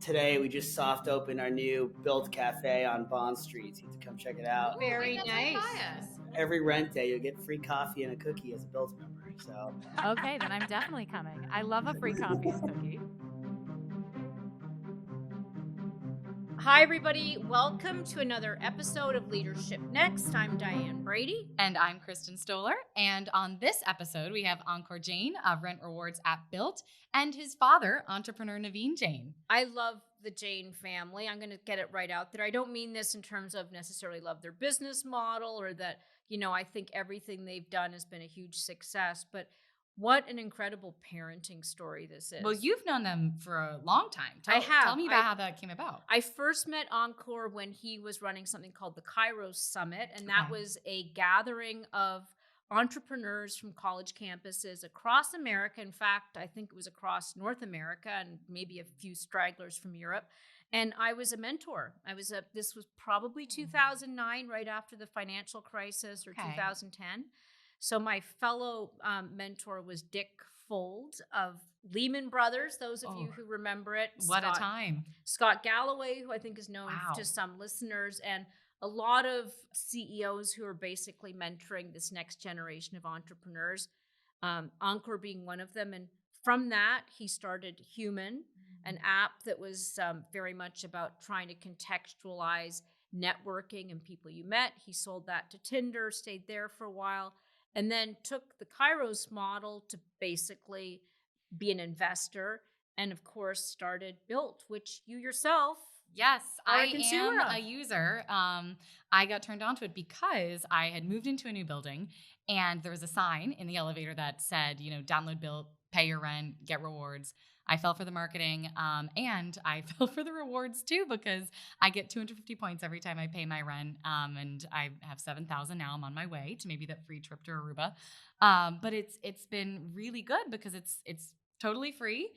today we just soft opened our new Bilt Cafe on Bond Street. So you have to come check it out. Very nice. Every rent day, you'll get free coffee and a cookie as a Bilt member. So Okay, then I'm definitely coming. I love a free coffee and cookie. Hi, everybody. Welcome to another episode of Leadership Next. I'm Diane Brady. And I'm Kristen Stoller. And on this episode, we have Ankur Jain of Rent Rewards at Bilt and his father, entrepreneur Naveen Jain. I love the Jain family. I'm going to get it right out there. I don't mean this in terms of necessarily love their business model or that, I think everything they've done has been a huge success, but what an incredible parenting story this is. Well, you've known them for a long time. I have. Tell me about how that came about. I first met Ankur when he was running something called the Kairos Summit, and that was a gathering of entrepreneurs from college campuses across America. In fact, I think it was across North America and maybe a few stragglers from Europe. And I was a mentor. This was probably 2009, right after the financial crisis, or 2010. So my fellow mentor was Dick Fold of Lehman Brothers, those of you who remember it. What a time. Scott Galloway, who I think is known to some listeners, and a lot of CEOs who are basically mentoring this next generation of entrepreneurs, Ankur being one of them. And from that, he started Human, an app that was very much about trying to contextualize networking and people you met. He sold that to Tinder, stayed there for a while, and then took the Kairos model to basically be an investor, and of course started Bilt, which you yourself I am a user. I got turned on to it because I had moved into a new building, and there was a sign in the elevator that said, download Bilt, pay your rent, get rewards. I fell for the marketing, and I fell for the rewards too, because I get 250 points every time I pay my rent, and I have 7,000 now. I'm on my way to maybe that free trip to Aruba, but it's been really good because it's totally free.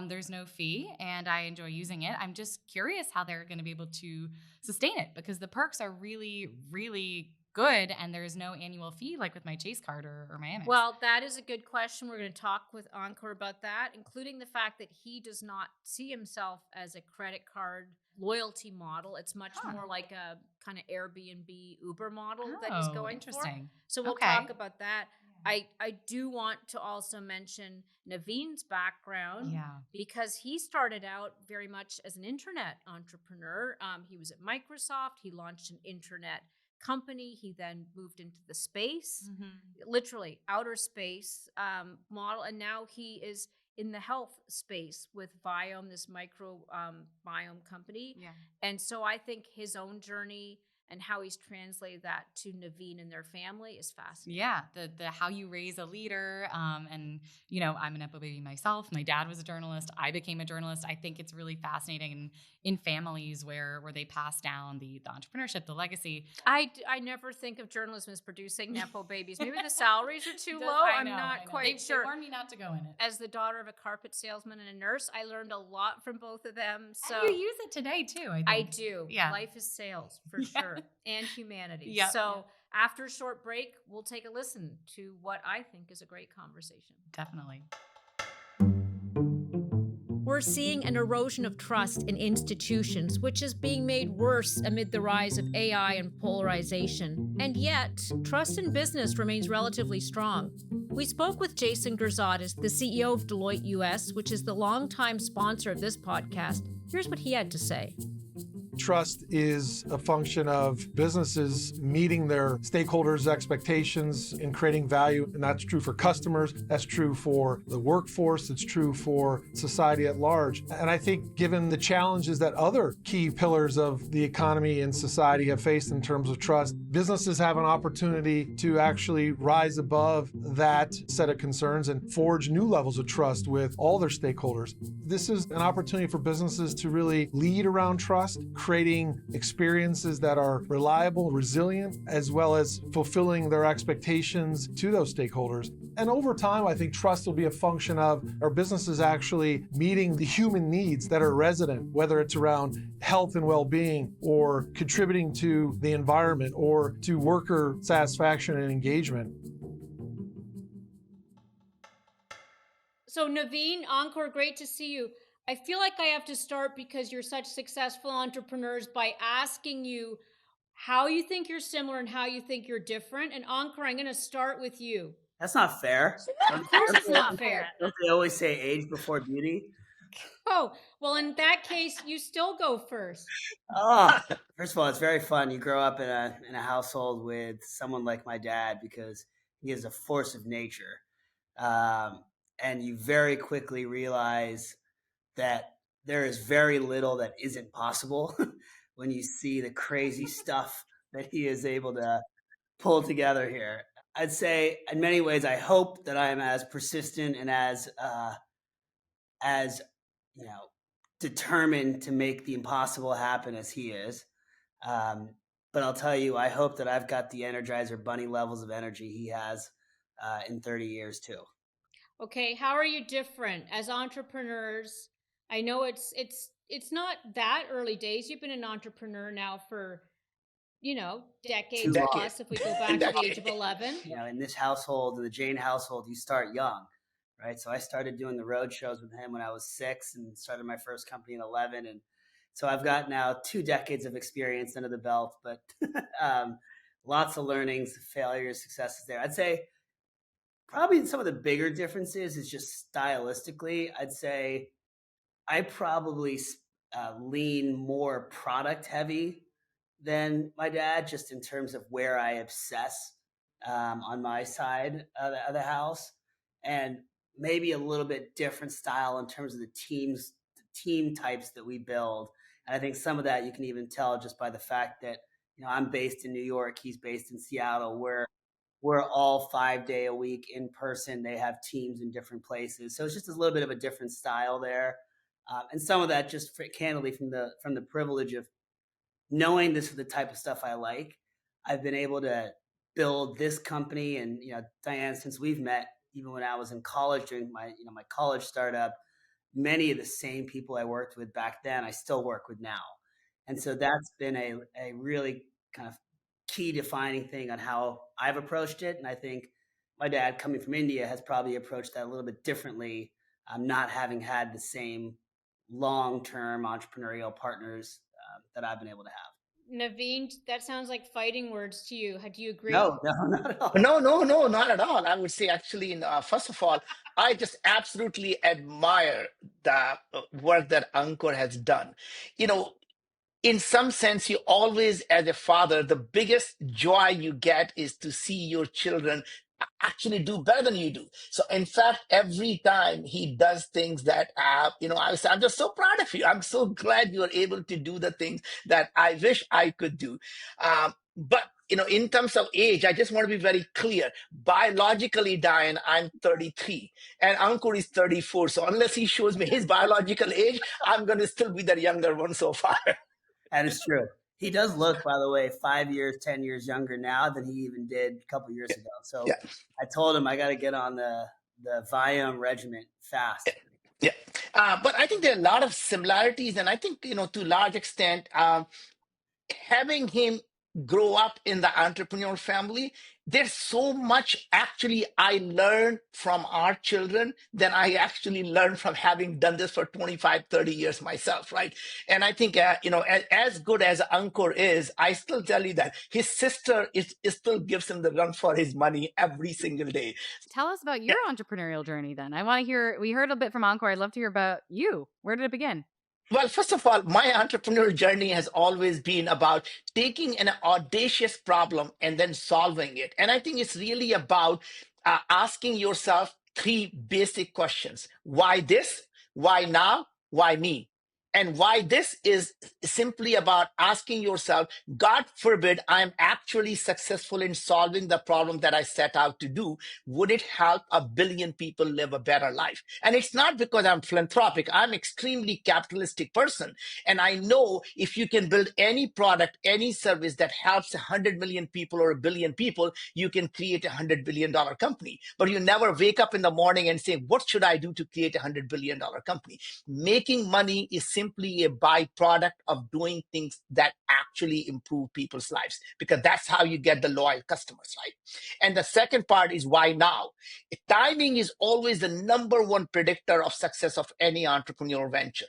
There's no fee, and I enjoy using it. I'm just curious how they're going to be able to sustain it, because the perks are really, really good, and there's no annual fee like with my Chase card or my Amex. Well, that is a good question. We're going to talk with Ankur about that, including the fact that he does not see himself as a credit card loyalty model. It's much more like a kind of Airbnb, Uber model that he's going for. So we'll talk about that. I do want to also mention Naveen's background, because he started out very much as an internet entrepreneur. He was at Microsoft. He launched an internet company. He then moved into the space, literally outer space model. And now he is in the health space with Viome, this microbiome company. And so I think his own journey and how he's translated that to Naveen and their family is fascinating. Yeah, the how you raise a leader, and I'm an Nepo baby myself. My dad was a journalist. I became a journalist. I think it's really fascinating in families where they pass down the entrepreneurship, the legacy. I never think of journalism as producing Nepo babies. Maybe the salaries are too low. I'm not quite sure. They warned me not to go in it. As the daughter of a carpet salesman and a nurse, I learned a lot from both of them. So and you use it today too, I think. I do. Yeah. Life is sales for sure. And humanity. So after a short break, we'll take a listen to what I think is a great conversation. Definitely. We're seeing an erosion of trust in institutions, which is being made worse amid the rise of AI and polarization. And yet, trust in business remains relatively strong. We spoke with Jason Gerzadis, the CEO of Deloitte US, which is the longtime sponsor of this podcast. Here's what he had to say. Trust is a function of businesses meeting their stakeholders' expectations and creating value. And that's true for customers. That's true for the workforce. It's true for society at large. And I think given the challenges that other key pillars of the economy and society have faced in terms of trust, businesses have an opportunity to actually rise above that set of concerns and forge new levels of trust with all their stakeholders. This is an opportunity for businesses to really lead around trust, creating experiences that are reliable, resilient, as well as fulfilling their expectations to those stakeholders. And over time, I think trust will be a function of our businesses actually meeting the human needs that are resident, whether it's around health and well-being or contributing to the environment or to worker satisfaction and engagement. So Naveen, Ankur, great to see you. I feel like I have to start, because you're such successful entrepreneurs, by asking you how you think you're similar and how you think you're different. And Ankur, I'm going to start with you. That's not fair. Of course it's not fair. Don't they always say age before beauty? Oh, well, in that case, you still go first. Oh, first of all, it's very fun. You grow up in a household with someone like my dad, because he is a force of nature. And you very quickly realize that there is very little that isn't possible when you see the crazy stuff that he is able to pull together here. I'd say in many ways, I hope that I am as persistent and as determined to make the impossible happen as he is. But I'll tell you, I hope that I've got the Energizer Bunny levels of energy he has in 30 years too. Okay, how are you different as entrepreneurs? I know it's not that early days. You've been an entrepreneur now for, decades plus, if we go back to the age of 11. In this household, the Jain household, you start young, right? So I started doing the road shows with him when I was 6 and started my first company in 11. And so I've got now 2 decades of experience under the belt, but lots of learnings, failures, successes there. I'd say probably some of the bigger differences is just stylistically. I'd say I probably lean more product heavy than my dad, just in terms of where I obsess on my side of the house, and maybe a little bit different style in terms of the team types that we build. And I think some of that you can even tell just by the fact that I'm based in New York, he's based in Seattle, where we're all 5-day a week in person. They have teams in different places, so it's just a little bit of a different style there. And some of that just candidly from the privilege of knowing this is the type of stuff I like. I've been able to build this company, and Diane, since we've met, even when I was in college doing my my college startup, many of the same people I worked with back then I still work with now, and so that's been a really kind of key defining thing on how I've approached it. And I think my dad, coming from India, has probably approached that a little bit differently, not having had the same long-term entrepreneurial partners that I've been able to have. Naveen, that sounds like fighting words to you. Do you agree? No, not at all. No, not at all. I would say actually, first of all, I just absolutely admire the work that Ankur has done. In some sense, you always, as a father, the biggest joy you get is to see your children actually do better than you do. So in fact, every time he does things that, I'm just so proud of you. I'm so glad you're able to do the things that I wish I could do. But in terms of age, I just want to be very clear. Biologically, Diane, I'm 33 and Ankur is 34. So unless he shows me his biological age, I'm going to still be the younger one so far. That is true. He does look, by the way, 5 years, 10 years younger now than he even did a couple years ago. So I told him I got to get on the Viome regimen fast. Yeah. But I think there are a lot of similarities. And I think, to a large extent, having him grow up in the entrepreneurial family, there's so much actually I learned from our children than I actually learned from having done this for 25, 30 years myself, right? And I think, as good as Ankur is, I still tell you that his sister still gives him the run for his money every single day. Tell us about your entrepreneurial journey then. I want to hear, we heard a bit from Ankur. I'd love to hear about you. Where did it begin? Well, first of all, my entrepreneurial journey has always been about taking an audacious problem and then solving it. And I think it's really about asking yourself 3 basic questions. Why this? Why now? Why me? And why this is simply about asking yourself, God forbid I'm actually successful in solving the problem that I set out to do. Would it help 1 billion people live a better life? And it's not because I'm philanthropic. I'm extremely capitalistic person. And I know if you can build any product, any service that helps 100 million people or 1 billion people, you can create $100 billion company. But you never wake up in the morning and say, what should I do to create $100 billion company? Making money is simply a byproduct of doing things that actually improve people's lives, because that's how you get the loyal customers, right? And the second part is why now. Timing is always the number one predictor of success of any entrepreneurial venture.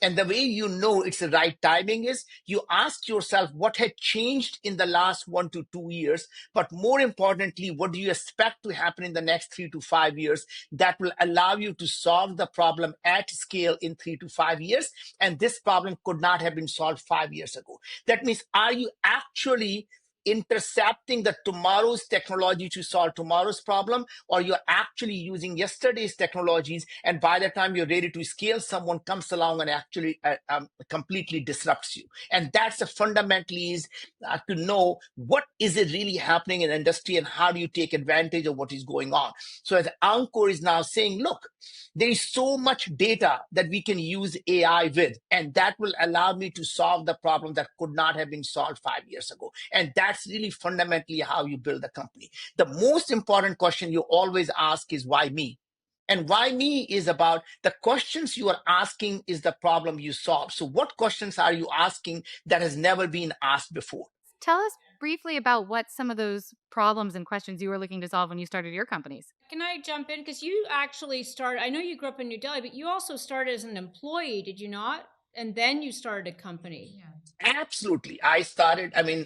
And the way you know it's the right timing is you ask yourself what had changed in the last 1 to 2 years, but more importantly, what do you expect to happen in the next 3 to 5 years that will allow you to solve the problem at scale in 3 to 5 years? And this problem could not have been solved 5 years ago. That means, are you actually intercepting the tomorrow's technology to solve tomorrow's problem, or you're actually using yesterday's technologies, and by the time you're ready to scale, someone comes along and actually completely disrupts you? And that's the fundamentally is to know what is it really happening in the industry and how do you take advantage of what is going on. So as Ankur is now saying, look, there is so much data that we can use AI with, and that will allow me to solve the problem that could not have been solved 5 years ago. And that's really fundamentally how you build a company. The most important question you always ask is, why me? And why me is about the questions you are asking is the problem you solve. So what questions are you asking that has never been asked before? Tell us briefly about what some of those problems and questions you were looking to solve when you started your companies. Can I jump in? Because you actually started, I know you grew up in New Delhi, but you also started as an employee, did you not? And then you started a company. Yeah. Absolutely.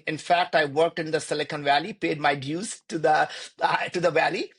In fact, I worked in the Silicon Valley, paid my dues to the valley,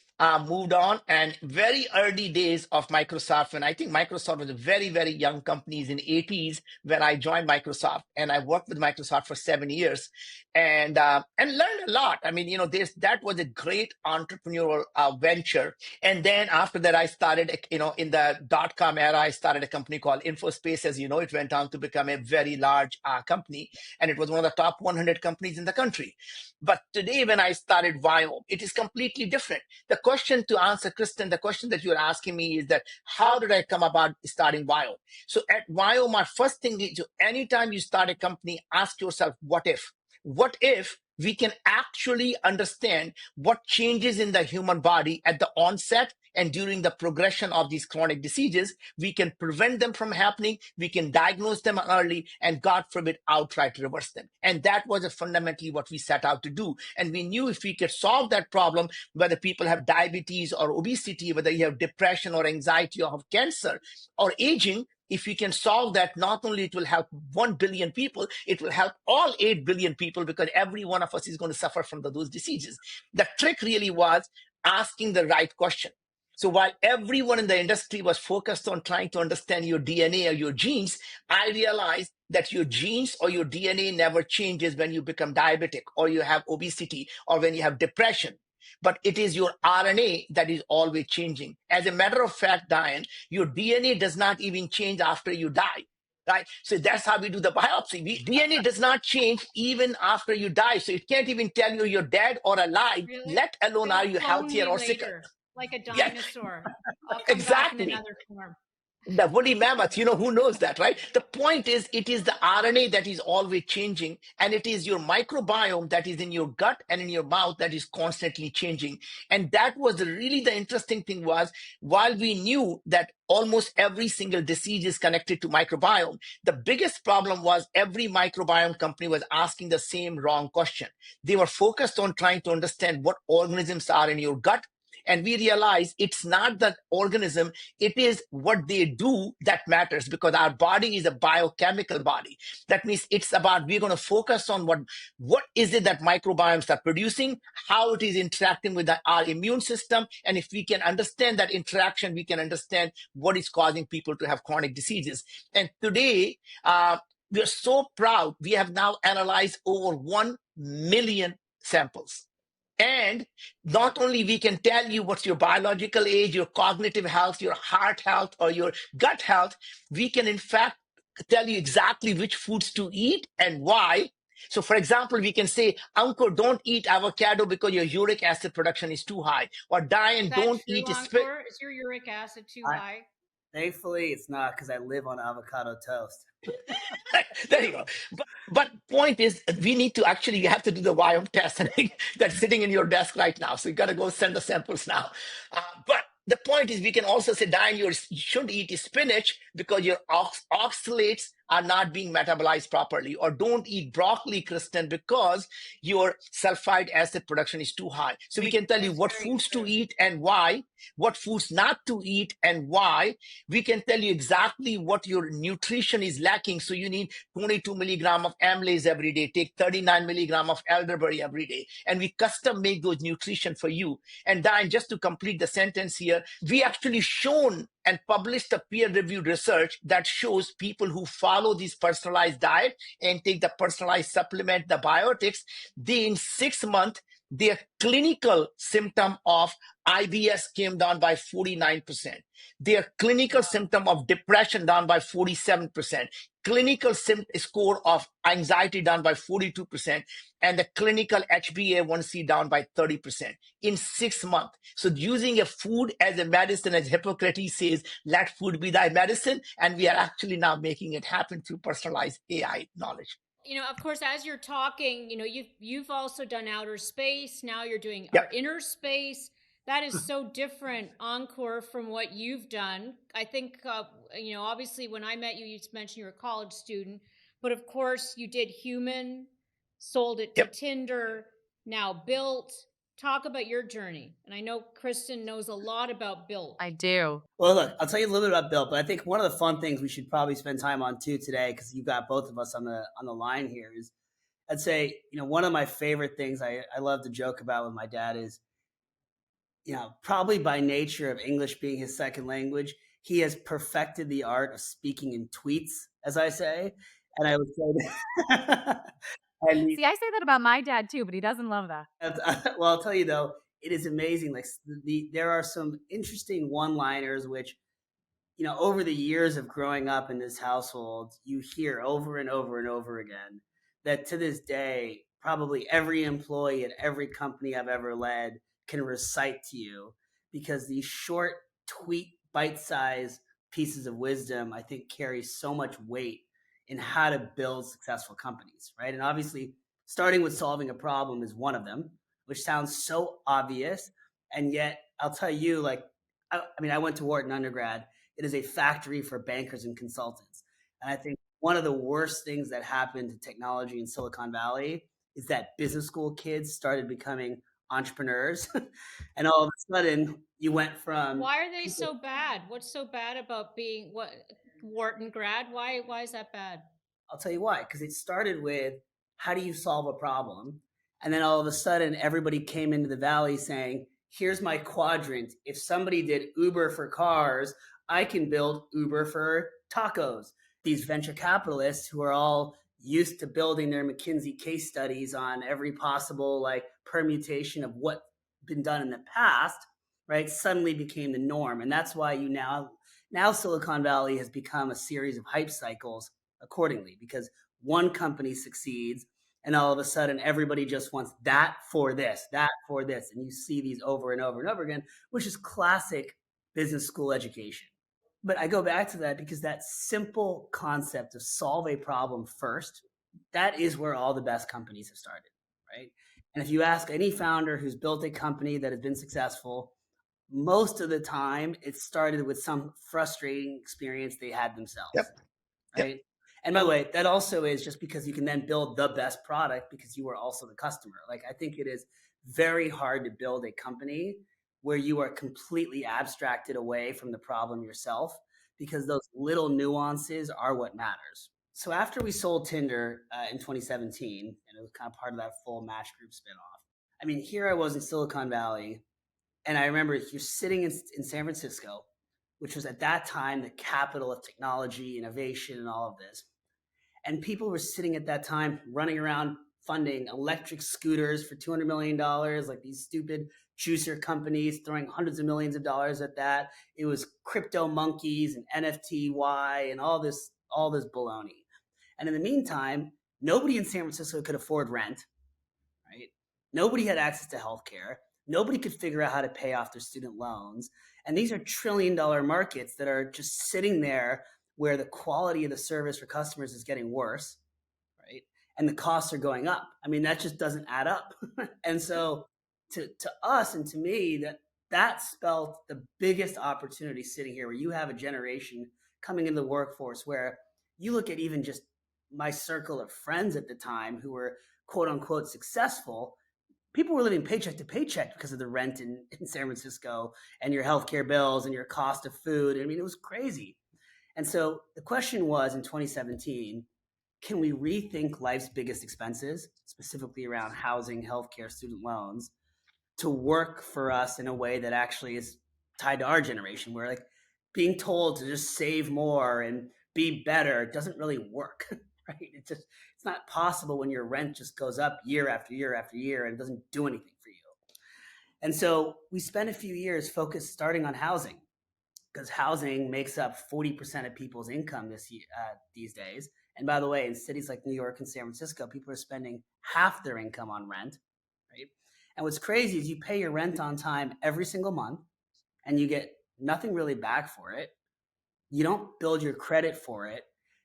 moved on, and very early days of Microsoft, when I think Microsoft was a very, very young company in the 80s when I joined Microsoft, and I worked with Microsoft for 7 years and learned a lot. That was a great entrepreneurial venture. And then after that, I started, in the dot-com era, I started a company called InfoSpace. As you know, it went on to become a very large company, and it was one of the top 100 companies in the country. But today, when I started Viome, it is completely different. The question to answer, Kristen, the question that you're asking me is that, how did I come about starting Viome? So at Viome, my first thing is, anytime you start a company, ask yourself, what if? What if we can actually understand what changes in the human body at the onset and during the progression of these chronic diseases? We can prevent them from happening, we can diagnose them early, and God forbid, outright reverse them. And that was fundamentally what we set out to do. And we knew if we could solve that problem, whether people have diabetes or obesity, whether you have depression or anxiety or have cancer or aging, if we can solve that, not only it will help 1 billion people, it will help all 8 billion people, because every one of us is going to suffer from those diseases. The trick really was asking the right question. So while everyone in the industry was focused on trying to understand your DNA or your genes, I realized that your genes or your DNA never changes when you become diabetic or you have obesity or when you have depression. But it is your RNA that is always changing. As a matter of fact, Diane, your DNA does not even change after you die. Right? So that's how we do the biopsy. DNA does not change even after you die. So it can't even tell you you're dead or alive, Really? let alone are you healthier or sicker. Like a Yeah. dinosaur. I'll come back in Exactly. another form. The woolly mammoth, who knows that, right? The point is, it is the RNA that is always changing, and it is your microbiome that is in your gut and in your mouth that is constantly changing. And that was really the interesting thing was, while we knew that almost every single disease is connected to microbiome, the biggest problem was every microbiome company was asking the same wrong question. They were focused on trying to understand what organisms are in your gut. And we realize it's not the organism, it is what they do that matters, because our body is a biochemical body. That means it's about, we're going to focus on what is it that microbiomes are producing, how it is interacting with our immune system. And if we can understand that interaction, we can understand what is causing people to have chronic diseases. And today, we are so proud. We have now analyzed over 1 million samples. And not only we can tell you what's your biological age, your cognitive health, your heart health, or your gut health, we can in fact tell you exactly which foods to eat and why. So for example, we can say, Ankur, don't eat avocado because your uric acid production is too high. Or Diane, don't eat Ankur? Is your uric acid too high? Thankfully, it's not, because I live on avocado toast. There you go. But point is, you have to do the Viome test that's sitting in your desk right now. So you got to go send the samples now. But the point is, we can also say, Diane, you shouldn't eat spinach because your oxalates are not being metabolized properly. Or don't eat broccoli, Kristen, because your sulfide acid production is too high. So we can tell you what foods to eat and why, what foods not to eat and why. We can tell you exactly what your nutrition is lacking. So you need 22 milligram of amylase every day, take 39 milligram of elderberry every day. And we custom make those nutrition for you. And Diane, just to complete the sentence here, we actually shown and published a peer-reviewed research that shows people who follow this personalized diet and take the personalized supplement, the biotics, they in 6 months, their clinical symptom of IBS came down by 49%. Their clinical symptom of depression down by 47%. Clinical score of anxiety down by 42%. And the clinical HbA1c down by 30% in 6 months. So using a food as a medicine, as Hippocrates says, let food be thy medicine. And we are actually now making it happen through personalized AI knowledge. Of course, as you're talking, you've also done outer space. Now you're doing Yep. our inner space. That is so different, Ankur, from what you've done. I think, obviously when I met you, you mentioned you were a college student, but of course you did Human, sold it to Tinder, now Bilt. Talk about your journey. And I know Kristen knows a lot about Bilt. I do. Well, look, I'll tell you a little bit about Bilt, but I think one of the fun things we should probably spend time on too today, because you've got both of us on the line here, is I'd say, one of my favorite things I love to joke about with my dad is, probably by nature of English being his second language, he has perfected the art of speaking in tweets, as I say. And I would say that. See, I say that about my dad too, but he doesn't love that. Well, I'll tell you though, it is amazing. Like there are some interesting one-liners, which, over the years of growing up in this household, you hear over and over and over again that to this day, probably every employee at every company I've ever led can recite to you, because these short tweet bite-sized pieces of wisdom, I think, carry so much weight in how to build successful companies, right? And obviously, starting with solving a problem is one of them, which sounds so obvious. And yet, I'll tell you, I went to Wharton undergrad. It is a factory for bankers and consultants. And I think one of the worst things that happened to technology in Silicon Valley is that business school kids started becoming entrepreneurs. And all of a sudden, you went from... Why are they so bad? What's so bad about being Wharton grad? Why is that bad? I'll tell you why. Because it started with, how do you solve a problem? And then all of a sudden, everybody came into the Valley saying, here's my quadrant. If somebody did Uber for cars, I can build Uber for tacos. These venture capitalists who are all used to building their McKinsey case studies on every possible permutation of what's been done in the past, right, suddenly became the norm. And that's why now Silicon Valley has become a series of hype cycles accordingly, because one company succeeds and all of a sudden everybody just wants that for this. And you see these over and over and over again, which is classic business school education. But I go back to that because that simple concept of solve a problem first, that is where all the best companies have started, right? And if you ask any founder who's built a company that has been successful, most of the time it started with some frustrating experience they had themselves, right? Yep. And by the way, that also is just because you can then build the best product because you are also the customer. I think it is very hard to build a company where you are completely abstracted away from the problem yourself, because those little nuances are what matters. So after we sold Tinder in 2017, and it was kind of part of that full Match Group spinoff, here I was in Silicon Valley, and I remember you're sitting in San Francisco, which was at that time the capital of technology, innovation, and all of this. And people were sitting at that time running around funding electric scooters for $200 million, like these stupid juicer companies throwing hundreds of millions of dollars at that. It was crypto monkeys and NFTY and all this baloney. And in the meantime, nobody in San Francisco could afford rent, right? Nobody had access to healthcare. Nobody could figure out how to pay off their student loans. And these are $1 trillion markets that are just sitting there where the quality of the service for customers is getting worse, right? And the costs are going up. That just doesn't add up. And so to us and to me, that spelled the biggest opportunity sitting here, where you have a generation coming into the workforce where you look at even just my circle of friends at the time who were quote unquote successful, people were living paycheck to paycheck because of the rent in San Francisco and your healthcare bills and your cost of food. I mean, it was crazy. And so the question was in 2017, can we rethink life's biggest expenses, specifically around housing, healthcare, student loans, to work for us in a way that actually is tied to our generation, where like being told to just save more and be better doesn't really work, right? It's not possible when your rent just goes up year after year after year and it doesn't do anything for you. And so we spent a few years focused starting on housing, because housing makes up 40% of people's income these days. And by the way, in cities like New York and San Francisco, people are spending half their income on rent, right? And what's crazy is you pay your rent on time every single month and you get nothing really back for it. You don't build your credit for it.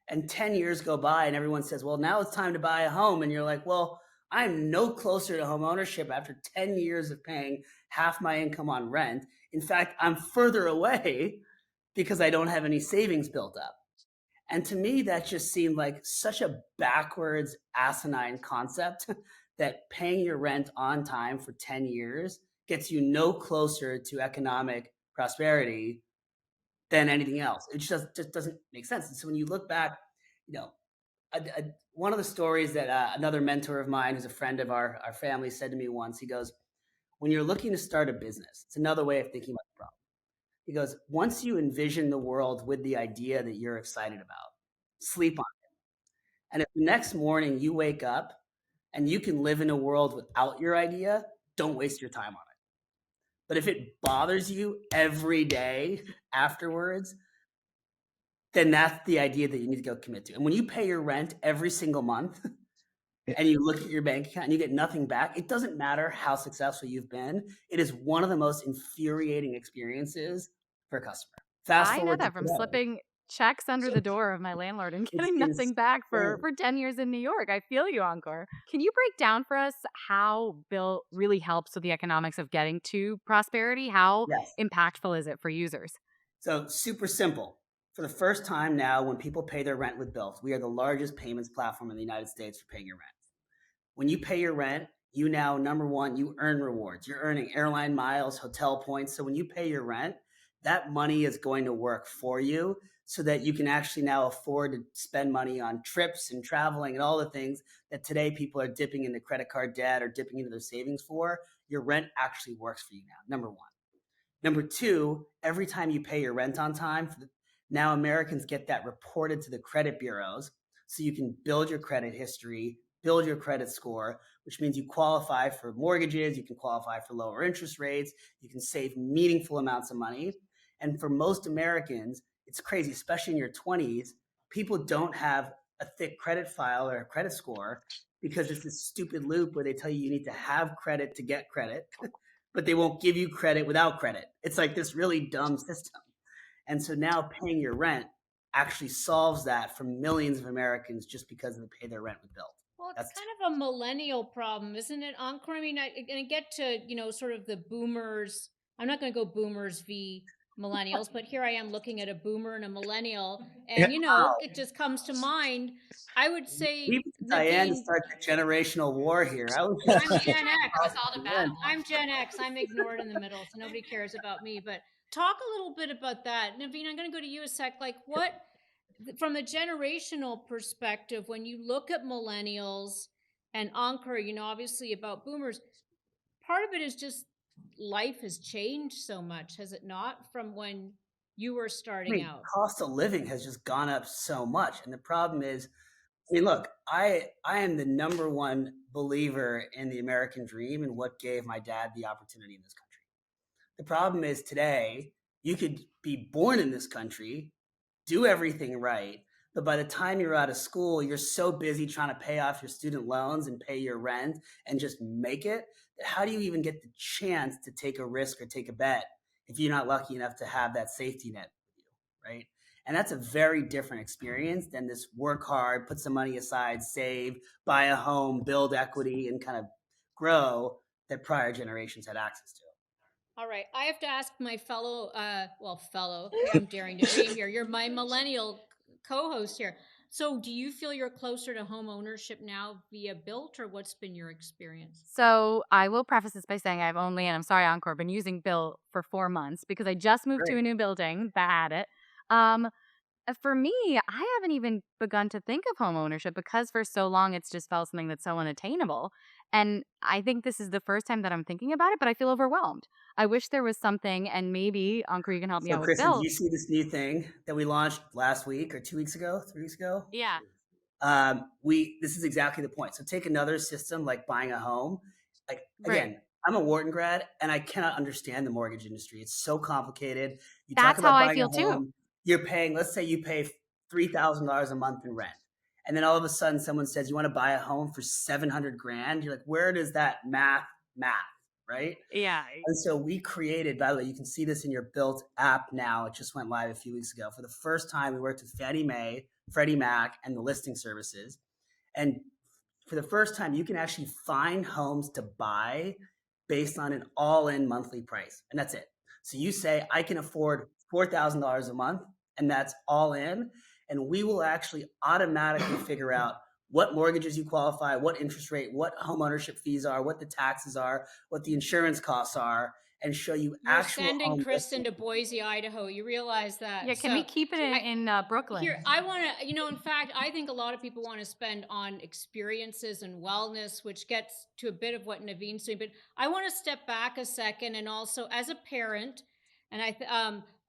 And 10 years go by and everyone says, well, now it's time to buy a home. And you're like, well, I'm no closer to home ownership after 10 years of paying half my income on rent. In fact, I'm further away because I don't have any savings built up. And to me, that just seemed like such a backwards, asinine concept that paying your rent on time for 10 years gets you no closer to economic prosperity than anything else. It just doesn't make sense. And so when you look back, one of the stories that another mentor of mine, who's a friend of our family, said to me once, he goes, when you're looking to start a business, it's another way of thinking about the problem. He goes, once you envision the world with the idea that you're excited about, sleep on it. And if the next morning you wake up and you can live in a world without your idea, don't waste your time on it. But if it bothers you every day afterwards, then that's the idea that you need to go commit to. And when you pay your rent every single month and you look at your bank account and you get nothing back, it doesn't matter how successful you've been. It is one of the most infuriating experiences for a customer. I know that from slipping checks under the door of my landlord and getting nothing back for 10 years in New York. I feel you, Ankur. Can you break down for us how Bilt really helps with the economics of getting to prosperity? How impactful is it for users? So super simple. For the first time now, when people pay their rent with Bilt, we are the largest payments platform in the United States for paying your rent. When you pay your rent, you now, number one, you earn rewards. You're earning airline miles, hotel points. So when you pay your rent, that money is going to work for you so that you can actually now afford to spend money on trips and traveling and all the things that today people are dipping into credit card debt or dipping into their savings for. Your rent actually works for you now, number one. Number two, every time you pay your rent on time, now Americans get that reported to the credit bureaus so you can build your credit history, build your credit score, which means you qualify for mortgages, you can qualify for lower interest rates, you can save meaningful amounts of money. And for most Americans, it's crazy, especially in your 20s, people don't have a thick credit file or a credit score because it's this stupid loop where they tell you need to have credit to get credit, but they won't give you credit without credit. It's like this really dumb system. And so now paying your rent actually solves that for millions of Americans just because they pay their rent with Bilt. Well, it's kind of a millennial problem, isn't it, Ankur? I mean, I get to, sort of the boomers. I'm not going to go boomers v millennials, but here I am looking at a boomer and a millennial. And, it just comes to mind. I would say Diane to start the generational war here. I'm Gen X. I'm Gen X. I'm ignored in the middle, so nobody cares about me. But talk a little bit about that. Naveen, I'm going to go to you a sec. Like what, from a generational perspective, when you look at millennials and Ankur, obviously about boomers, part of it is just life has changed so much, has it not, from when you were starting out? Cost of living has just gone up so much. And the problem is, look, I am the number one believer in the American dream and what gave my dad the opportunity in this country. The problem is today, you could be born in this country, do everything right, but by the time you're out of school, you're so busy trying to pay off your student loans and pay your rent and just make it, that how do you even get the chance to take a risk or take a bet if you're not lucky enough to have that safety net with you, right? And that's a very different experience than this work hard, put some money aside, save, buy a home, build equity, and kind of grow that prior generations had access to. All right. I have to ask my fellow, I'm daring to dream here. You're my millennial co-host here. So do you feel you're closer to home ownership now via Bilt, or what's been your experience? So I will preface this by saying I've only, and I'm sorry, Encore, been using Bilt for 4 months because I just moved to a new building that had it. Um, for me, I haven't even begun to think of home ownership because for so long it's just felt something that's so unattainable. And I think this is the first time that I'm thinking about it, but I feel overwhelmed. I wish there was something, and maybe, Ankur, you can help me So, out with Kristen, do Bilt. you see this new thing that we launched last week or 2 weeks ago, 3 weeks ago? Yeah. This is exactly the point. So take another system like buying a home. Like Right. again, I'm a Wharton grad and I cannot understand the mortgage industry. It's so complicated. You talk That's how about I buying a feel too. home, you're paying, let's say you pay $3,000 a month in rent. And then all of a sudden someone says you want to buy a home for 700 grand. You're like, where does that math, right? Yeah. And so we created, by the way, you can see this in your Bilt app now. It just went live a few weeks ago. For the first time, we worked with Fannie Mae, Freddie Mac, and the listing services. And for the first time, you can actually find homes to buy based on an all-in monthly price. And that's it. So you say, I can afford $4,000 a month, and that's all in. And we will actually automatically figure out what mortgages you qualify, what interest rate, what home ownership fees are, what the taxes are, what the insurance costs are, and show you You're actual sending home Kristen listings. to Boise, Idaho. You realize that? Yeah, can we keep it in Brooklyn? Here, I want to, in fact, I think a lot of people want to spend on experiences and wellness, which gets to a bit of what Naveen's doing. But I want to step back a second, and also as a parent, and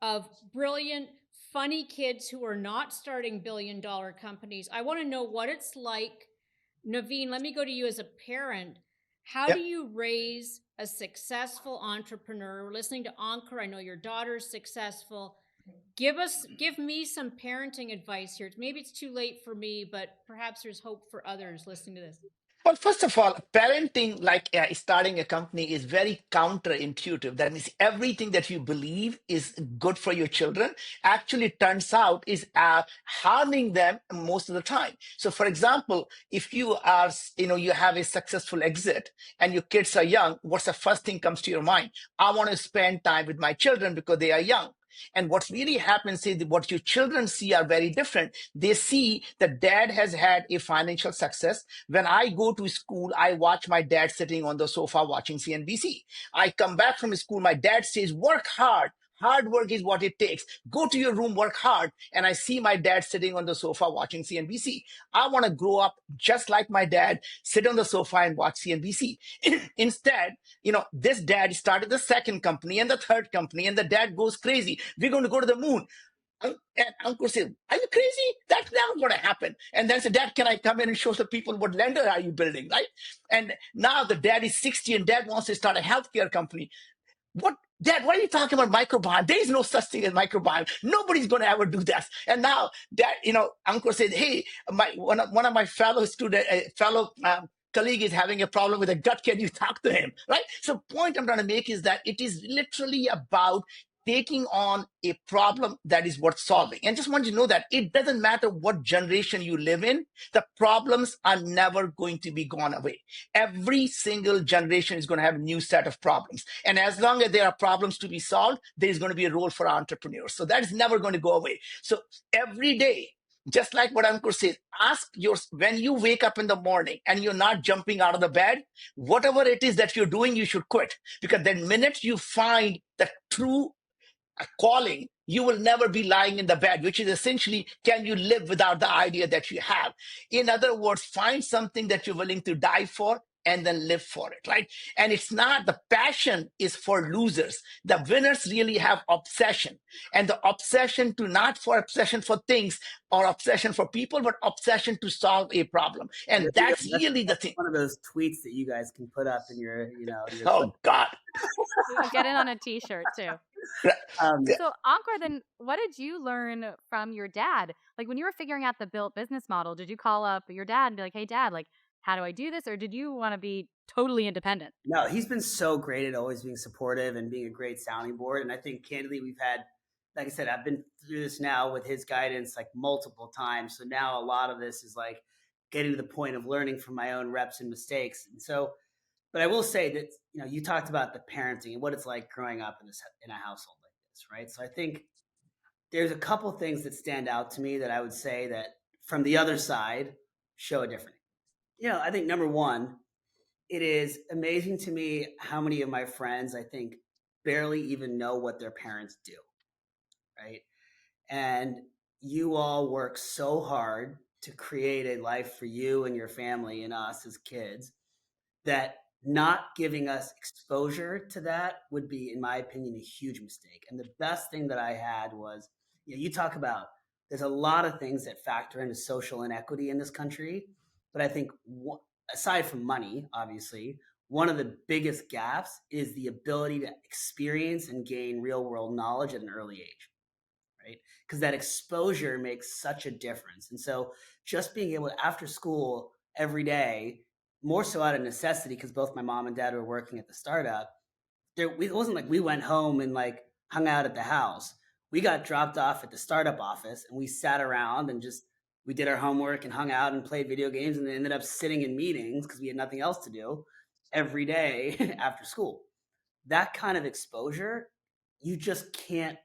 of brilliant, funny kids who are not starting billion-dollar companies, I want to know what it's like. Naveen, let me go to you as a parent. How do you raise a successful entrepreneur? We're listening to Ankur. I know your daughter's successful. Give me some parenting advice here. Maybe it's too late for me, but perhaps there's hope for others listening to this. Well, first of all, parenting, like starting a company, is very counterintuitive. That means everything that you believe is good for your children actually turns out is harming them most of the time. So, for example, if you are, you have a successful exit and your kids are young, what's the first thing comes to your mind? I want to spend time with my children because they are young. And what really happens is that what your children see are very different. They see that dad has had a financial success. When I go to school, I watch my dad sitting on the sofa watching CNBC. I come back from school, my dad says, work hard. Hard work is what it takes. Go to your room, work hard. And I see my dad sitting on the sofa watching CNBC. I want to grow up just like my dad, sit on the sofa and watch CNBC. Instead, this dad started the second company and the third company, and the dad goes crazy. We're going to go to the moon. And Uncle said, are you crazy? That's never going to happen. And then said, Dad, can I come in and show the people what lender are you building, right? And now the dad is 60 and dad wants to start a healthcare company. What, Dad, what are you talking about microbiome? There is no such thing as microbiome. Nobody's going to ever do that. And now Dad, Uncle said, hey, one of my fellow colleague is having a problem with a gut. Can you talk to him, right? So point I'm trying to make is that it is literally about taking on a problem that is worth solving. And just want you to know that it doesn't matter what generation you live in, the problems are never going to be gone away. Every single generation is going to have a new set of problems. And as long as there are problems to be solved, there is going to be a role for entrepreneurs. So that is never going to go away. So every day, just like what Ankur said, when you wake up in the morning and you're not jumping out of the bed, whatever it is that you're doing, you should quit. Because the minute you find the true calling, you will never be lying in the bed, which is essentially, can you live without the idea that you have? In other words, find something that you're willing to die for and then live for it, right? And it's not, the passion is for losers. The winners really have obsession, and the obsession to not for obsession for things or obsession for people, but obsession to solve a problem. And that's really the thing. One of those tweets that you guys can put up in your Oh God. Get it on a t-shirt too. So Ankur, then what did you learn from your dad? Like when you were figuring out the Bilt business model, did you call up your dad and be like, hey dad, like, how do I do this? Or did you want to be totally independent? No, he's been so great at always being supportive and being a great sounding board. And I think candidly, we've had, like I said, I've been through this now with his guidance like multiple times. So now a lot of this is like getting to the point of learning from my own reps and mistakes. And so, but I will say that, you talked about the parenting and what it's like growing up in a household like this, right? So I think there's a couple things that stand out to me that I would say that from the other side show a different. I think number one, it is amazing to me how many of my friends, I think, barely even know what their parents do, right? And you all work so hard to create a life for you and your family and us as kids that not giving us exposure to that would be, in my opinion, a huge mistake. And the best thing that I had was, you talk about, there's a lot of things that factor into social inequity in this country. But I think aside from money, obviously, one of the biggest gaps is the ability to experience and gain real world knowledge at an early age, right? Because that exposure makes such a difference. And so just being able to, after school every day, more so out of necessity, because both my mom and dad were working at the startup, it wasn't like we went home and like hung out at the house. We got dropped off at the startup office and we sat around and just, we did our homework and hung out and played video games and then ended up sitting in meetings because we had nothing else to do every day after school. That kind of exposure, you just can't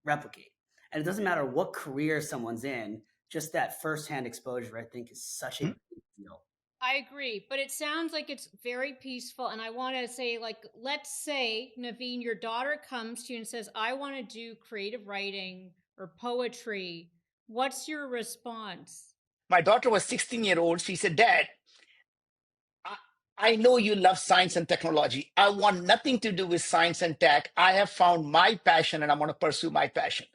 replicate. And it doesn't matter what career someone's in, just that firsthand exposure, I think, is such a big deal. I agree, but it sounds like it's very peaceful. And I want to say, like, let's say, Naveen, your daughter comes to you and says, I want to do creative writing or poetry. What's your response? My daughter was 16-year-old. She said, Dad, I know you love science and technology. I want nothing to do with science and tech. I have found my passion and I want to pursue my passion.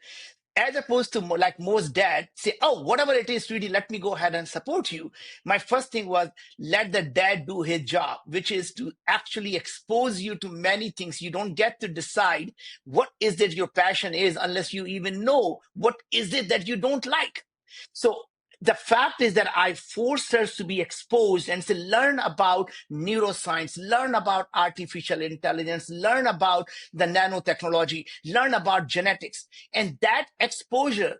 As opposed to like most dads say, oh, whatever it is, sweetie, let me go ahead and support you. My first thing was let the dad do his job, which is to actually expose you to many things. You don't get to decide what is it your passion is unless you even know what is it that you don't like. So the fact is that I forced her to be exposed and to learn about neuroscience, learn about artificial intelligence, learn about the nanotechnology, learn about genetics. And that exposure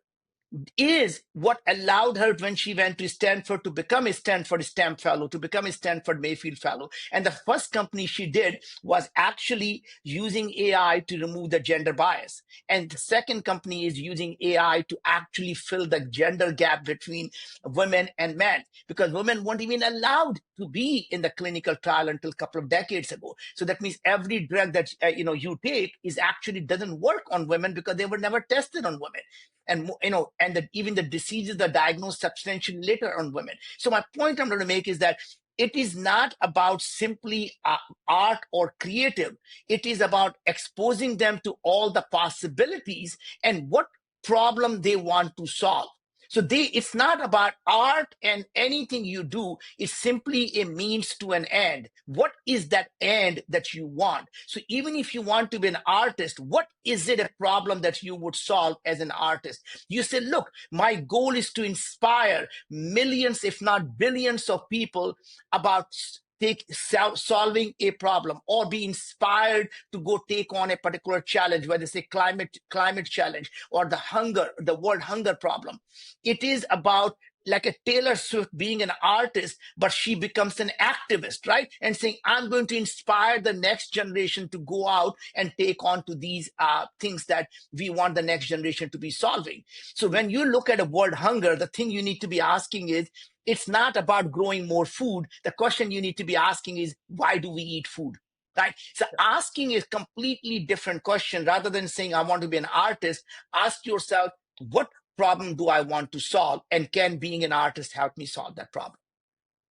is what allowed her when she went to Stanford to become a Stanford STEM fellow, to become a Stanford Mayfield fellow. And the first company she did was actually using AI to remove the gender bias. And the second company is using AI to actually fill the gender gap between women and men, because women weren't even allowed to be in the clinical trial until a couple of decades ago. So that means every drug that you take is actually doesn't work on women because they were never tested on women. And even the diseases are diagnosed substantially later on women. So my point I'm going to make is that it is not about simply art or creative. It is about exposing them to all the possibilities and what problem they want to solve. So it's not about art and anything you do. It's simply a means to an end. What is that end that you want? So even if you want to be an artist, what is it a problem that you would solve as an artist? You say, look, my goal is to inspire millions, if not billions of people about solving a problem, or be inspired to go take on a particular challenge, whether it's a climate challenge or the world hunger problem. It is about like a Taylor Swift being an artist, but she becomes an activist, right? And saying, I'm going to inspire the next generation to go out and take on to these things that we want the next generation to be solving. So when you look at a world hunger, the thing you need to be asking is, it's not about growing more food. The question you need to be asking is, why do we eat food? Right? So asking a completely different question. Rather than saying, I want to be an artist, ask yourself, what problem do I want to solve? And can being an artist help me solve that problem?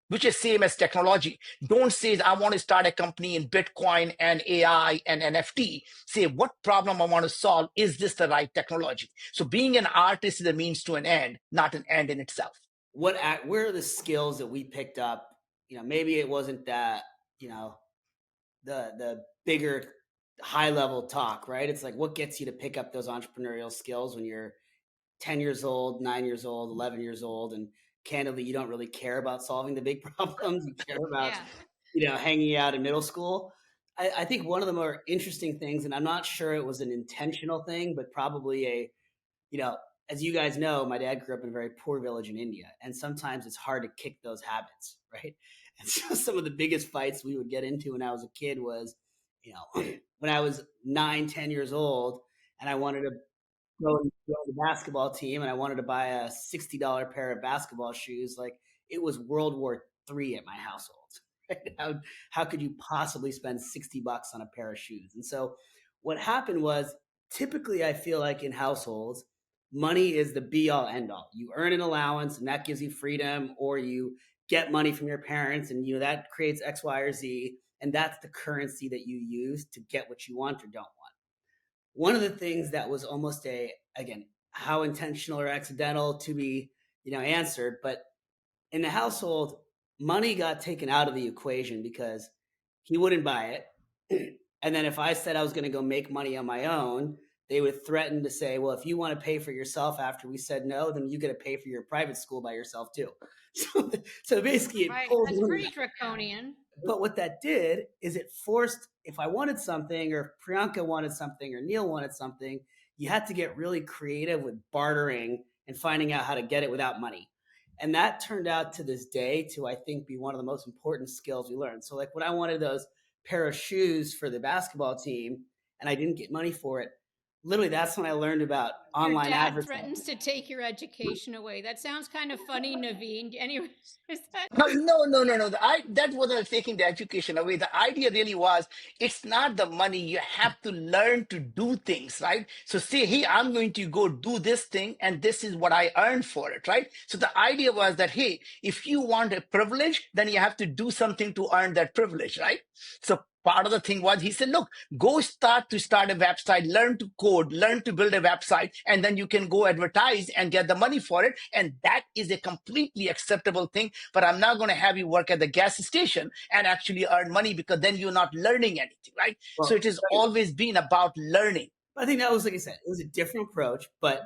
Which is same as technology. Don't say, I want to start a company in Bitcoin and AI and NFT. Say, what problem I want to solve? Is this the right technology? So being an artist is a means to an end, not an end in itself. Where are the skills that we picked up? Maybe it wasn't that, the bigger high level talk, right? It's like, what gets you to pick up those entrepreneurial skills when you're 10 years old, 9 years old, 11 years old, and candidly, you don't really care about solving the big problems. You care about, hanging out in middle school. I think one of the more interesting things, and I'm not sure it was an intentional thing, but probably as you guys know, my dad grew up in a very poor village in India, and sometimes it's hard to kick those habits, right? And so some of the biggest fights we would get into when I was a kid was, when I was 9, 10 years old, and I wanted to joined the basketball team and I wanted to buy a $60 pair of basketball shoes, like it was World War III at my household. Right? How could you possibly spend $60 on a pair of shoes? And so what happened was, typically I feel like in households, money is the be all end all. You earn an allowance and that gives you freedom, or you get money from your parents and that creates X, Y, or Z. And that's the currency that you use to get what you want or don't want. One of the things that was almost again, how intentional or accidental to be, answered, but in the household, money got taken out of the equation because he wouldn't buy it. And then if I said I was going to go make money on my own, they would threaten to say, well, if you want to pay for yourself after we said no, then you got to pay for your private school by yourself too. So basically it pulled that's pretty draconian. But what that did is it forced, if I wanted something, or if Priyanka wanted something, or Neil wanted something, you had to get really creative with bartering and finding out how to get it without money. And that turned out to this day to, I think, be one of the most important skills we learned. So like when I wanted those pair of shoes for the basketball team and I didn't get money for it, literally that's when I learned about online advertising. Your dad threatens to take your education away. That sounds kind of funny, Naveen. Anyways, is that... No. That wasn't taking the education away. The idea really was, it's not the money. You have to learn to do things, right? So say, hey, I'm going to go do this thing and this is what I earned for it, right? So the idea was that, hey, if you want a privilege, then you have to do something to earn that privilege, right? So part of the thing was, he said, look, go start a website, learn to code, learn to build a website, and then you can go advertise and get the money for it. And that is a completely acceptable thing. But I'm not going to have you work at the gas station and actually earn money, because then you're not learning anything, right? Well, so it has always been about learning. I think that was, like I said, it was a different approach, but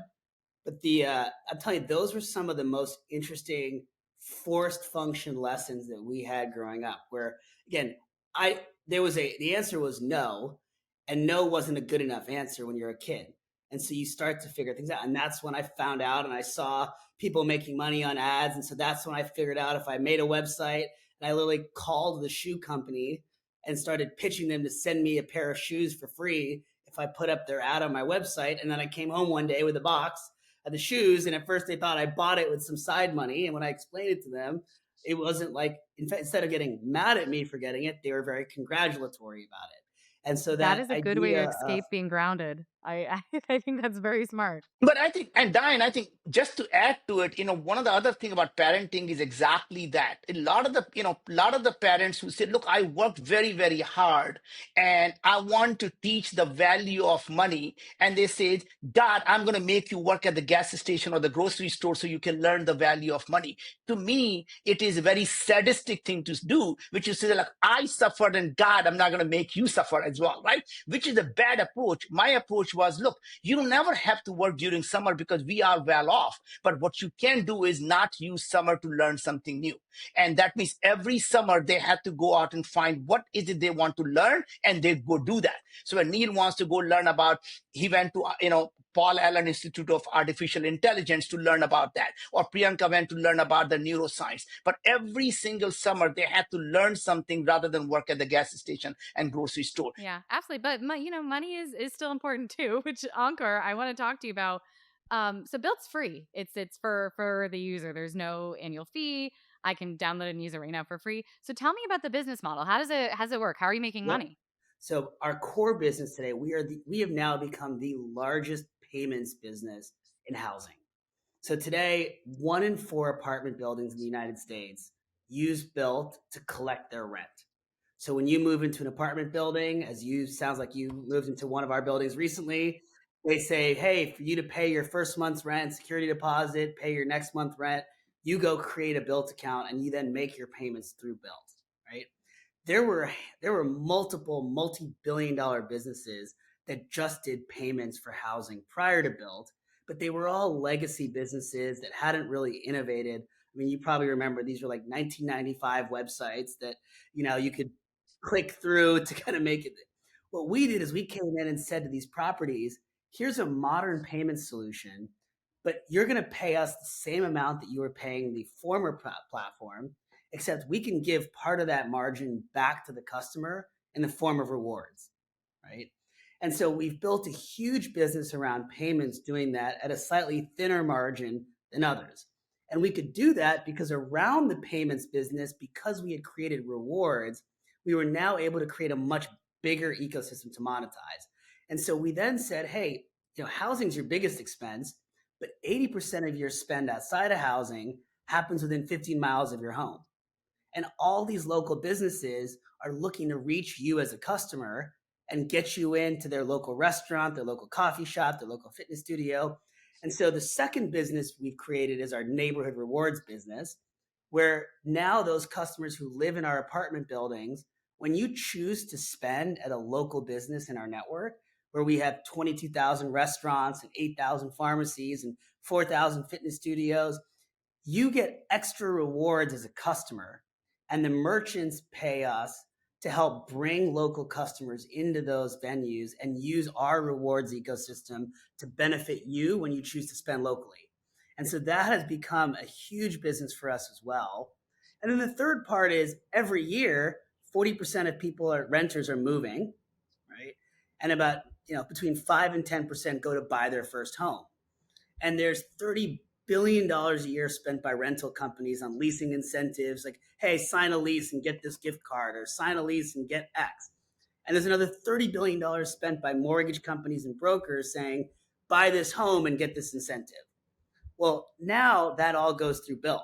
I'm telling you, those were some of the most interesting forced function lessons that we had growing up, where again, the answer was no, and no wasn't a good enough answer when you're a kid. And so you start to figure things out. And that's when I found out and I saw people making money on ads. And so that's when I figured out, if I made a website and I literally called the shoe company and started pitching them to send me a pair of shoes for free if I put up their ad on my website. And then I came home one day with a box of the shoes. And at first they thought I bought it with some side money. And when I explained it to them, it wasn't like, in fact, instead of getting mad at me for getting it, they were very congratulatory about it. And so that is a good way to escape being grounded. I think that's very smart. But I think, and Diane, I think just to add to it, one of the other thing about parenting is exactly that. A lot of the parents who say, look, I worked very, very hard and I want to teach the value of money. And they say, Dad, I'm going to make you work at the gas station or the grocery store so you can learn the value of money. To me, it is a very sadistic thing to do, which is to say, like, I suffered and God, I'm not going to make you suffer as well, right? Which is a bad approach. My approach was, look, you never have to work during summer because we are well off. But what you can do is not use summer to learn something new. And that means every summer they have to go out and find what is it they want to learn, and they go do that. So when Neil wants to go learn about, he went to, Paul Allen Institute of Artificial Intelligence to learn about that. Or Priyanka went to learn about the neuroscience. But every single summer they had to learn something rather than work at the gas station and grocery store. Yeah, absolutely. But money is still important too, which, Ankur, I want to talk to you about. So Bilt's free. It's for the user. There's no annual fee. I can download and use it right now for free. So tell me about the business model. How does it work? How are you making money? So our core business today, we have now become the largest payments business in housing. So today, 1 in 4 apartment buildings in the United States use Bilt to collect their rent. So when you move into an apartment building, sounds like you moved into one of our buildings recently, they say, hey, for you to pay your first month's rent, security deposit, pay your next month rent, you go create a Bilt account and you then make your payments through Bilt, right? There were multiple multi-billion-dollar businesses that just did payments for housing prior to Bilt, but they were all legacy businesses that hadn't really innovated. I mean, you probably remember these were like 1995 websites that, you could click through to kind of make it. What we did is we came in and said to these properties, here's a modern payment solution, but you're going to pay us the same amount that you were paying the former platform, except we can give part of that margin back to the customer in the form of rewards, right? And so we've built a huge business around payments doing that at a slightly thinner margin than others. And we could do that because around the payments business, because we had created rewards, we were now able to create a much bigger ecosystem to monetize. And so we then said, hey, housing's your biggest expense, but 80% of your spend outside of housing happens within 15 miles of your home. And all these local businesses are looking to reach you as a customer and get you into their local restaurant, their local coffee shop, their local fitness studio. And so the second business we've created is our neighborhood rewards business, where now those customers who live in our apartment buildings, when you choose to spend at a local business in our network, where we have 22,000 restaurants and 8,000 pharmacies and 4,000 fitness studios, you get extra rewards as a customer, and the merchants pay us to help bring local customers into those venues and use our rewards ecosystem to benefit you when you choose to spend locally. And so that has become a huge business for us as well. And then the third part is every year, 40% of renters are moving, right? And about, between 5 and 10% go to buy their first home. And there's $30 billion a year spent by rental companies on leasing incentives, like, hey, sign a lease and get this gift card, or sign a lease and get X. And there's another $30 billion spent by mortgage companies and brokers saying, buy this home and get this incentive. Well, now that all goes through Bilt.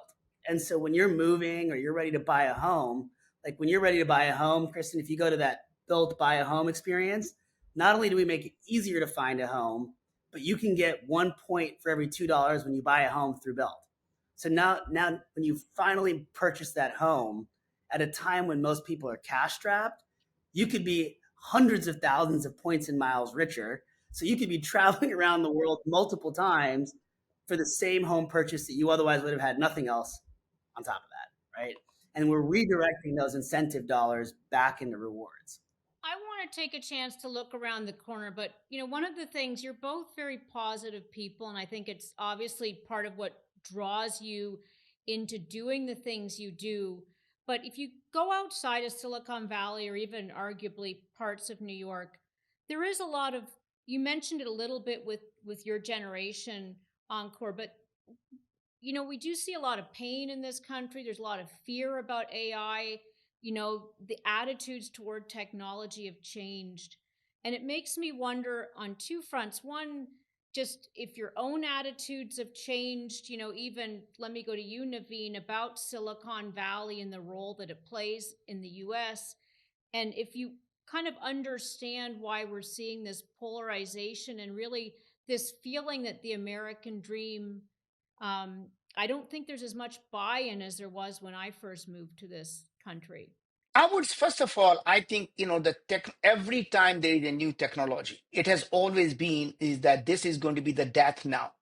And so when you're moving or you're ready to buy a home, like when you're ready to buy a home, Kristen, if you go to that Bilt buy a home experience, not only do we make it easier to find a home, but you can get 1 point for every $2 when you buy a home through Bilt. So now when you finally purchase that home at a time when most people are cash strapped, you could be hundreds of thousands of points and miles richer. So you could be traveling around the world multiple times for the same home purchase that you otherwise would have had nothing else on top of that, right? And we're redirecting those incentive dollars back into rewards. I want to take a chance to look around the corner, but one of the things, you're both very positive people, and I think it's obviously part of what draws you into doing the things you do. But if you go outside of Silicon Valley, or even arguably parts of New York, there is a lot of, you mentioned it a little bit with your generation, Ankur, but we do see a lot of pain in this country. There's a lot of fear about AI. The attitudes toward technology have changed. And it makes me wonder on two fronts. One, just if your own attitudes have changed, even let me go to you, Naveen, about Silicon Valley and the role that it plays in the US. And if you kind of understand why we're seeing this polarization and really this feeling that the American dream, I don't think there's as much buy-in as there was when I first moved to this country. I would, first of all, I think, every time there is a new technology, it has always been is that this is going to be the death now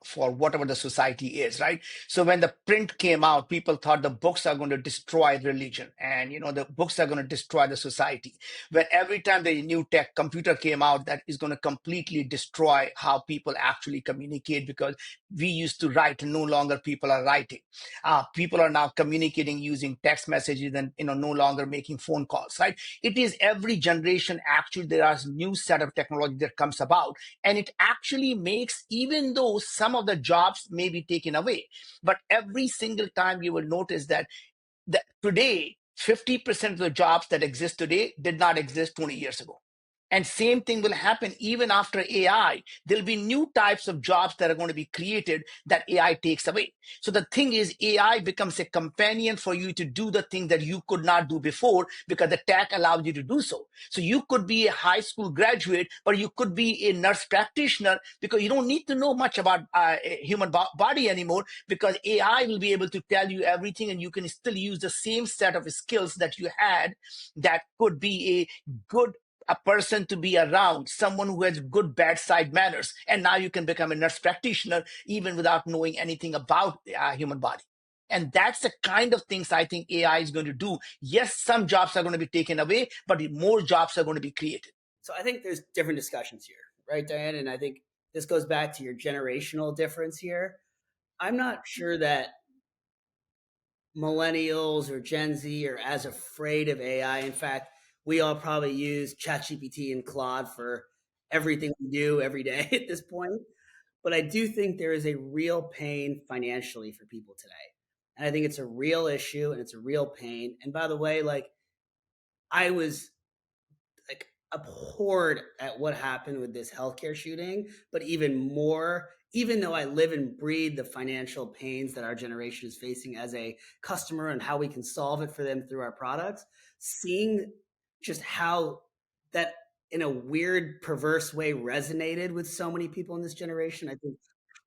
for whatever the society is, right? So when the print came out, people thought the books are going to destroy religion, and, the books are going to destroy the society. When every time the new computer came out, that is going to completely destroy how people actually communicate, because we used to write and no longer people are writing. People are now communicating using text messages and, no longer making phone calls, right? It is every generation, actually, there are new set of technology that comes about, and it actually makes, even though some of the jobs may be taken away, but every single time you will notice that today, 50% of the jobs that exist today did not exist 20 years ago. And same thing will happen even after AI. There'll be new types of jobs that are going to be created that AI takes away. So the thing is, AI becomes a companion for you to do the thing that you could not do before, because the tech allows you to do so. So you could be a high school graduate, but you could be a nurse practitioner, because you don't need to know much about human body anymore, because AI will be able to tell you everything, and you can still use the same set of skills that you had. That could be a person to be around, someone who has good bedside manners. And now you can become a nurse practitioner even without knowing anything about human body. And that's the kind of things I think AI is going to do. Yes, some jobs are going to be taken away, but more jobs are going to be created. So I think there's different discussions here, right, Diane? And I think this goes back to your generational difference here. I'm not sure that millennials or Gen Z are as afraid of AI. In fact, we all probably use ChatGPT and Claude for everything we do every day at this point. But I do think there is a real pain financially for people today. And I think it's a real issue and it's a real pain. And by the way, like I was like abhorred at what happened with this healthcare shooting, but even more, even though I live and breathe the financial pains that our generation is facing as a customer and how we can solve it for them through our products, seeing just how that in a weird, perverse way resonated with so many people in this generation, I think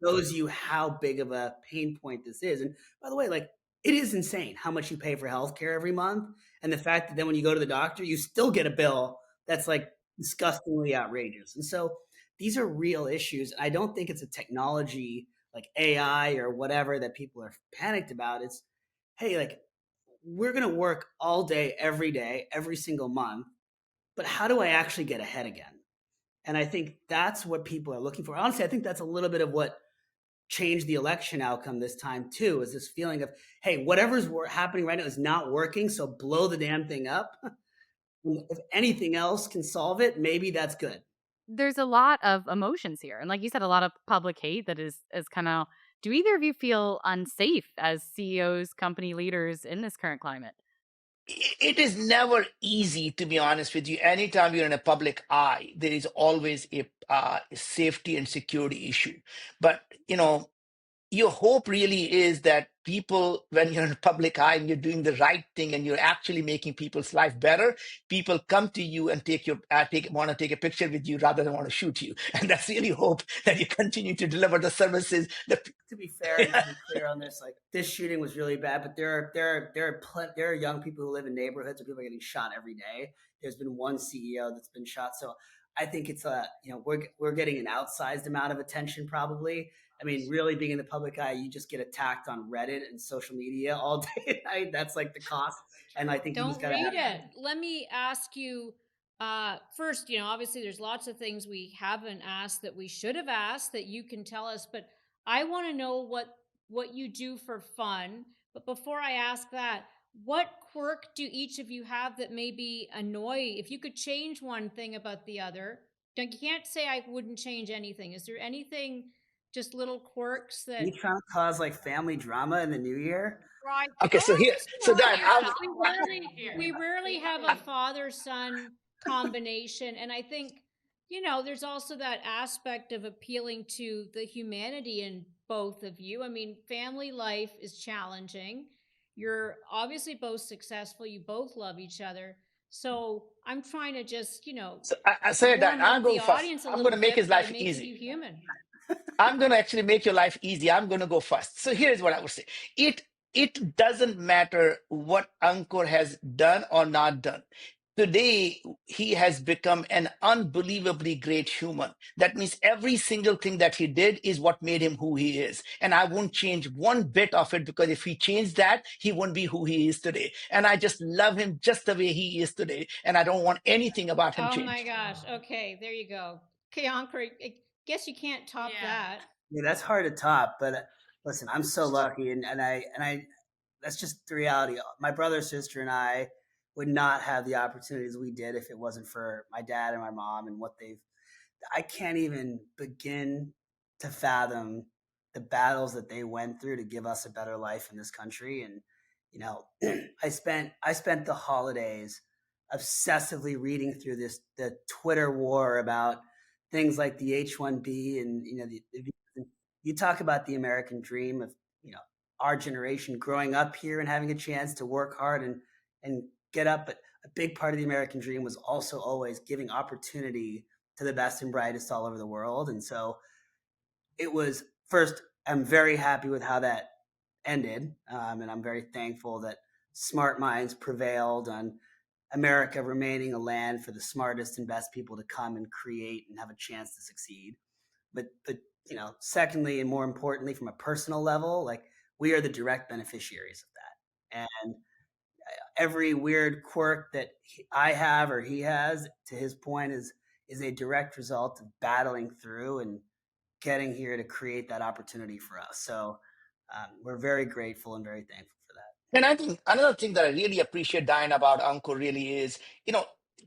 shows you how big of a pain point this is. And by the way, like it is insane how much you pay for healthcare every month. And the fact that then when you go to the doctor, you still get a bill that's like disgustingly outrageous. And so these are real issues. I don't think it's a technology like AI or whatever that people are panicked about. It's, hey, like we're going to work all day, every single month, but how do I actually get ahead again? And I think that's what people are looking for. Honestly, I think that's a little bit of what changed the election outcome this time too, is this feeling of, hey, whatever's happening right now is not working, so blow the damn thing up. If anything else can solve it, maybe that's good. There's a lot of emotions here. And like you said, a lot of public hate that is kind of, do either of you feel unsafe as CEOs, company leaders in this current climate? It is never easy, to be honest with you. Anytime you're in a public eye, there is always a safety and security issue. But, your hope really is that people, when you're in a public eye and you're doing the right thing and you're actually making people's life better, people come to you and want to take a picture with you rather than want to shoot you. And that's really hope that you continue to deliver the services. To be fair and to be clear on this, like this shooting was really bad, but there are young people who live in neighborhoods where people are getting shot every day. There's been one CEO that's been shot, so I think it's we're getting an outsized amount of attention probably. I mean, really being in the public eye, you just get attacked on Reddit and social media all day and night. That's like the cost. And I think don't read it. Let me ask you first, obviously there's lots of things we haven't asked that we should have asked that you can tell us, but I want to know what you do for fun. But before I ask that, what quirk do each of you have that maybe annoy? If you could change one thing about the other, you can't say I wouldn't change anything. Is there anything, just little quirks that you trying to cause like family drama in the new year? Right. Okay, so here, so Dan, we rarely have a father-son combination, and I think there's also that aspect of appealing to the humanity in both of you. I mean, family life is challenging. You're obviously both successful. You both love each other. So I'm trying to just, so I say that I'll go first. I'm going to make his life making easy. you human. I'm going to actually make your life easy. I'm going to go first. So here's what I would say. It doesn't matter what Ankur has done or not done. Today, he has become an unbelievably great human. That means every single thing that he did is what made him who he is. And I won't change one bit of it, because if he changed that, he wouldn't be who he is today. And I just love him just the way he is today. And I don't want anything about him changed. Oh my gosh. Okay, there you go. Okay, Ankur, I guess you can't top that. Yeah, that's hard to top. But listen, I'm so lucky, and I that's just the reality. My brother, sister, and I would not have the opportunities we did if it wasn't for my dad and my mom and what they've. I can't even begin to fathom the battles that they went through to give us a better life in this country. And I spent the holidays obsessively reading through the Twitter war about things like the H-1B and you talk about the American dream of our generation growing up here and having a chance to work hard and get up. But a big part of the American dream was also always giving opportunity to the best and brightest all over the world. And so it was first, I'm very happy with how that ended. And I'm very thankful that smart minds prevailed on America remaining a land for the smartest and best people to come and create and have a chance to succeed. But secondly, and more importantly, from a personal level, like we are the direct beneficiaries of that. And every weird quirk that I have or he has, to his point, is a direct result of battling through and getting here to create that opportunity for us. So we're very grateful and very thankful for that. And I think another thing that I really appreciate, Diane, about Ankur really is,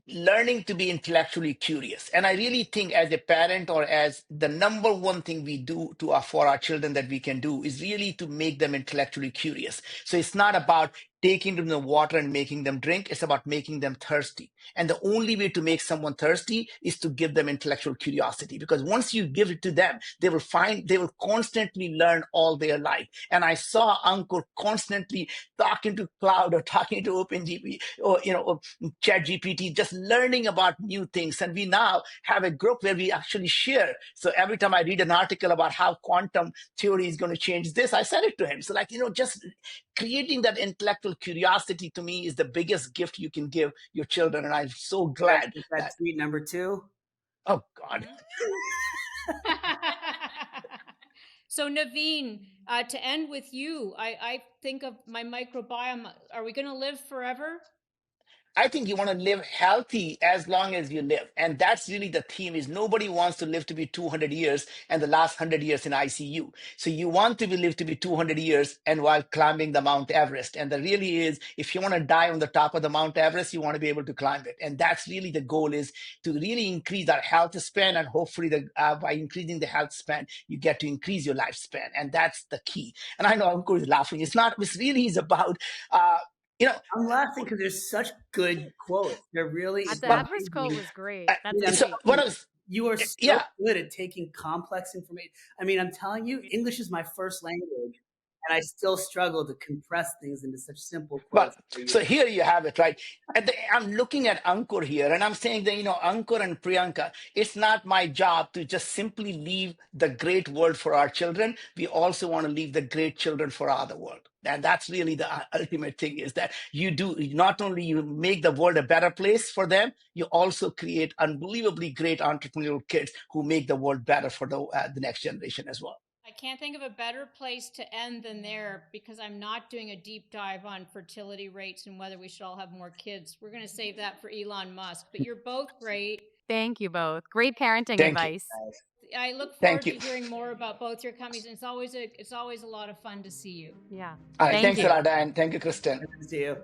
learning to be intellectually curious. And I really think as a parent or as the number one thing we do for our children that we can do is really to make them intellectually curious. So it's not about taking them the water and making them drink. It's about making them thirsty. And the only way to make someone thirsty is to give them intellectual curiosity, because once you give it to them, they will constantly learn all their life. And I saw Ankur constantly talking to cloud or talking to OpenGP or ChatGPT, just learning about new things. And we now have a group where we actually share. So every time I read an article about how quantum theory is going to change this, I send it to him. So just creating that intellectual curiosity to me is the biggest gift you can give your children. And I'm so glad that tweet number 2. Oh God. So Naveen, to end with you, I think of my microbiome. Are we going to live forever? I think you want to live healthy as long as you live. And that's really the theme, is nobody wants to live to be 200 years and the last 100 years in ICU. So you want to live to be 200 years and while climbing the Mount Everest. And the really is, if you want to die on the top of the Mount Everest, you want to be able to climb it. And that's really the goal, is to really increase our health span. And hopefully by increasing the health span, you get to increase your lifespan. And that's the key. And I know Ankur is laughing. It's really is about, I'm laughing because there's such good quotes. There really is. The Everest quote was great. That's you are so good at taking complex information. I mean, I'm telling you, English is my first language, and I still struggle to compress things into such simple quotes. So here you have it, right? I'm looking at Ankur here, and I'm saying that, Ankur and Priyanka, it's not my job to just simply leave the great world for our children. We also want to leave the great children for our other world. And that's really the ultimate thing, is that you do not only you make the world a better place for them, you also create unbelievably great entrepreneurial kids who make the world better for the next generation as well. I can't think of a better place to end than there, because I'm not doing a deep dive on fertility rates and whether we should all have more kids. We're going to save that for Elon Musk. But you're both great. Thank you both. Great parenting advice. I look forward to hearing more about both your companies. And it's always a lot of fun to see you. Yeah. All right, thanks a lot, and thank you, Kristen. Good to see you.